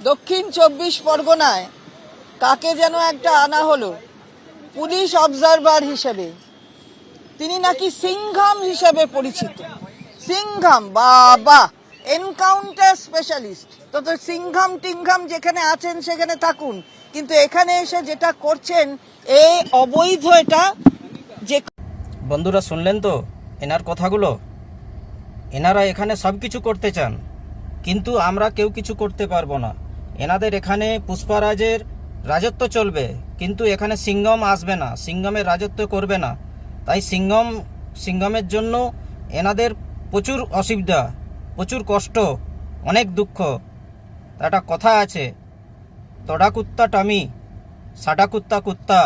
দক্ষিণ 24 পরগনায় কাকে যেন একটা আনা হলো পুলিশ অবজারভার হিসেবে। তিনি নাকি সিংঘাম হিসেবে পরিচিত। সিংঘাম, বাবা, এনকাউন্টার স্পেশালিস্ট। তো সিংঘাম টিংঘাম যেখানে আছেন সেখানে থাকুন, কিন্তু এখানে এসে যেটা করছেন এ অবৈধ। এটা যে বন্ধুরা শুনলেন তো এনার কথাগুলো। এনারা এখানে সব কিছু করতে চান, কিন্তু আমরা কেউ কিছু করতে পারবো না। এনাদের এখানে পুষ্পারাজের রাজত্ব চলবে, কিন্তু এখানে সিংঘম আসবে না, সিংঘমের রাজত্ব করবে না। তাই সিংঘমের জন্য এনাদের প্রচুর অসুবিধা, প্রচুর কষ্ট, অনেক দুঃখ। একটা কথা আছে, তড়া কুত্তা টামি, সাটা কুত্তা কুত্তা।